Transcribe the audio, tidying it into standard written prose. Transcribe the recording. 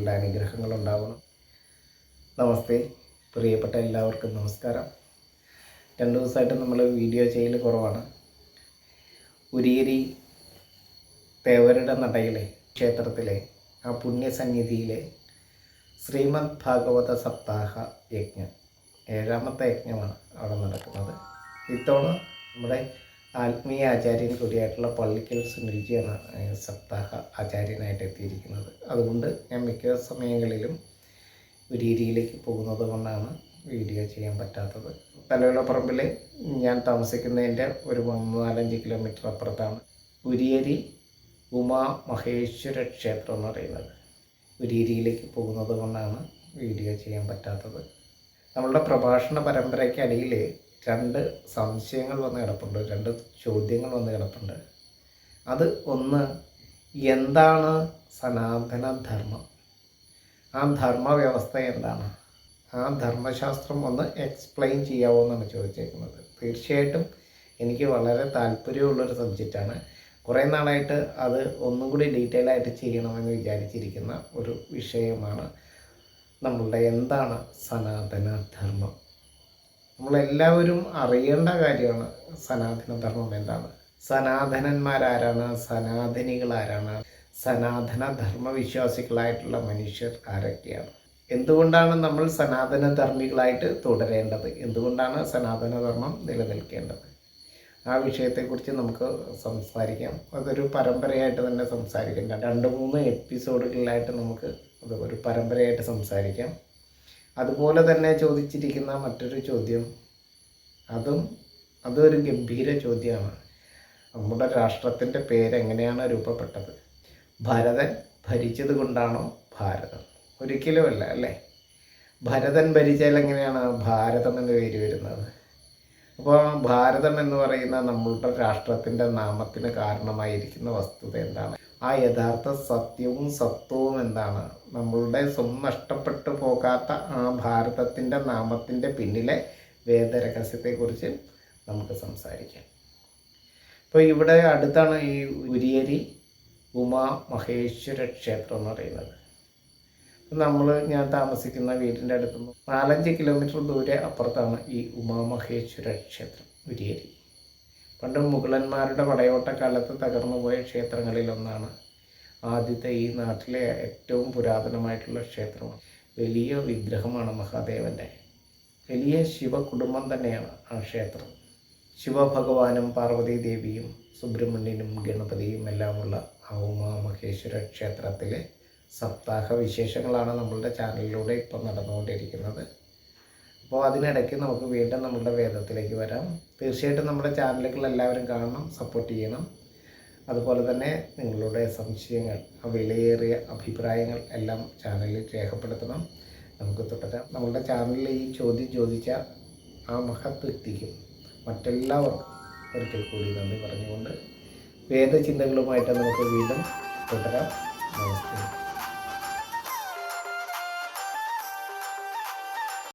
നല്ല അനുഗ്രഹങ്ങൾ ഉണ്ടാവണം. നമസ്തേ, പ്രിയപ്പെട്ട എല്ലാവർക്കും നമസ്കാരം. 2 ദിവസമായിട്ട് നമ്മൾ വീഡിയോ ചെയ്യൽ കുറവാണ്. ഉരിയരി തേവരുടെ നടയിലെ ക്ഷേത്രത്തിലെ ആ പുണ്യസന്നിധിയിലെ ശ്രീമദ് ഭാഗവത സപ്താഹ യജ്ഞം 7ാമത്തെ യജ്ഞമാണ് അവിടെ നടക്കുന്നത്. ഇത്തവണ നമ്മുടെ ആത്മീയ ആചാര്യൻ കൂടിയായിട്ടുള്ള പള്ളിക്കൽ സുനിൽജിയാണ് സപ്താഹ ആചാര്യനായിട്ട് എത്തിയിരിക്കുന്നത്. അതുകൊണ്ട് ഞാൻ മിക്ക സമയങ്ങളിലും ഉരിയരിയിലേക്ക് പോകുന്നത് കൊണ്ടാണ് വീഡിയോ ചെയ്യാൻ പറ്റാത്തത്. തലയോലപ്പറമ്പിൽ ഞാൻ താമസിക്കുന്നതിൻ്റെ ഒരു 4-5 കിലോമീറ്റർ അപ്പുറത്താണ് ഉരിയരി ഉമാ മഹേശ്വര ക്ഷേത്രം എന്ന് പറയുന്നത്. ഉരിയരിയിലേക്ക് പോകുന്നത് കൊണ്ടാണ് വീഡിയോ ചെയ്യാൻ പറ്റാത്തത്. നമ്മളുടെ പ്രഭാഷണ പരമ്പരയ്ക്കടിയിൽ 2 സംശയങ്ങൾ വന്ന് കിടപ്പുണ്ട്, 2 ചോദ്യങ്ങൾ വന്ന് കിടപ്പുണ്ട്. അത് ഒന്ന്, എന്താണ് സനാതന ധർമ്മം, ആ ധർമ്മവ്യവസ്ഥ എന്താണ്, ആ ധർമ്മശാസ്ത്രം ഒന്ന് എക്സ്പ്ലെയിൻ ചെയ്യാമോ എന്നാണ് ചോദിച്ചേക്കുന്നത്. തീർച്ചയായിട്ടും എനിക്ക് വളരെ താല്പര്യമുള്ളൊരു സബ്ജക്റ്റാണ്. കുറേ നാളായിട്ട് അത് ഒന്നും കൂടി ഡീറ്റെയിൽ ആയിട്ട് ചെയ്യണമെന്ന് വിചാരിച്ചിരിക്കുന്ന ഒരു വിഷയമാണ് നമ്മളുടെ എന്താണ് സനാതന ധർമ്മം. നമ്മളെല്ലാവരും അറിയേണ്ട കാര്യമാണ് സനാതനധർമ്മം എന്താണ്, സനാതനന്മാരാരാണ്, സനാതനികളാരാണ്, സനാതന ധർമ്മവിശ്വാസികളായിട്ടുള്ള മനുഷ്യർ ആരൊക്കെയാണ്, എന്തുകൊണ്ടാണ് നമ്മൾ സനാതനധർമ്മികളായിട്ട് തുടരേണ്ടത്, എന്തുകൊണ്ടാണ് സനാതനധർമ്മം നിലനിൽക്കേണ്ടത്, ആ വിഷയത്തെക്കുറിച്ച് നമുക്ക് സംസാരിക്കാം. അതൊരു പരമ്പരയായിട്ട് തന്നെ സംസാരിക്കാം. 2-3 എപ്പിസോഡുകളിലായിട്ട് നമുക്ക് അത് ഒരു പരമ്പരയായിട്ട് സംസാരിക്കാം. അതുപോലെ തന്നെ ചോദിച്ചിരിക്കുന്ന മറ്റൊരു ചോദ്യം, അതൊരു ഗംഭീര ചോദ്യമാണ്. നമ്മുടെ രാഷ്ട്രത്തിൻ്റെ പേരെങ്ങനെയാണ് രൂപപ്പെട്ടത്? ഭരതൻ ഭരിച്ചത് കൊണ്ടാണോ ഭാരതം? ഒരിക്കലുമല്ല അല്ലേ. ഭരതൻ ഭരിച്ചാൽ എങ്ങനെയാണ് ഭാരതം എന്ന് പേര് വരുന്നത്? അപ്പോൾ ഭാരതം എന്ന് പറയുന്ന നമ്മളുടെ രാഷ്ട്രത്തിൻ്റെ നാമത്തിന് കാരണമായിരിക്കുന്ന വസ്തുത എന്താണ്? ആ യഥാർത്ഥ സത്യവും സത്വവും എന്താണ്? നമ്മളുടെ നഷ്ടപ്പെട്ടു പോകാത്ത ആ ഭാരതത്തിൻ്റെ നാമത്തിൻ്റെ പിന്നിലെ വേദരഹസ്യത്തെക്കുറിച്ച് നമുക്ക് സംസാരിക്കാം. ഇപ്പോൾ ഇവിടെ അടുത്താണ് ഈ ഉരിയരി ഉമാ മഹേശ്വര ക്ഷേത്രം എന്ന് പറയുന്നത്. ഞാൻ താമസിക്കുന്ന വീടിൻ്റെ അടുത്ത് 4-5 കിലോമീറ്റർ ദൂരെ അപ്പുറത്താണ് ഈ ഉമാമഹേശ്വര ക്ഷേത്രം ഉരിയരി. പണ്ട് മുഗളന്മാരുടെ പടയോട്ടക്കാലത്ത് തകർന്നു പോയ ക്ഷേത്രങ്ങളിലൊന്നാണ്. ആദ്യത്തെ ഈ നാട്ടിലെ ഏറ്റവും പുരാതനമായിട്ടുള്ള ക്ഷേത്രമാണ്. വലിയ വിഗ്രഹമാണ് മഹാദേവൻ്റെ. വലിയ ശിവകുടുംബം തന്നെയാണ് ആ ക്ഷേത്രം. ശിവഭഗവാനും പാർവതി ദേവിയും സുബ്രഹ്മണ്യനും ഗണപതിയും എല്ലാമുള്ള ആ ഉമാമഹേശ്വര ക്ഷേത്രത്തിലെ സപ്താഹ വിശേഷങ്ങളാണ് നമ്മളുടെ ചാനലിലൂടെ ഇപ്പം നടന്നുകൊണ്ടിരിക്കുന്നത്. അപ്പോൾ അതിനിടയ്ക്ക് നമുക്ക് വീണ്ടും നമ്മളുടെ വേദത്തിലേക്ക് വരാം. തീർച്ചയായിട്ടും നമ്മുടെ ചാനലുകൾ എല്ലാവരും കാണണം, സപ്പോർട്ട് ചെയ്യണം. അതുപോലെ തന്നെ നിങ്ങളുടെ സംശയങ്ങൾ, വിലയേറിയ അഭിപ്രായങ്ങൾ എല്ലാം ചാനലിൽ രേഖപ്പെടുത്തണം. നമുക്ക് തുടരാം. നമ്മളുടെ ചാനലിൽ ഈ ചോദ്യം ചോദിച്ച ആ മഹത് വ്യക്തിക്കും മറ്റെല്ലാവർക്കും ഒരിക്കൽ കൂടി നന്ദി പറഞ്ഞുകൊണ്ട് വേദചിന്തകളുമായിട്ട് നമുക്ക് വീണ്ടും തുടരാം. നമസ്തേ.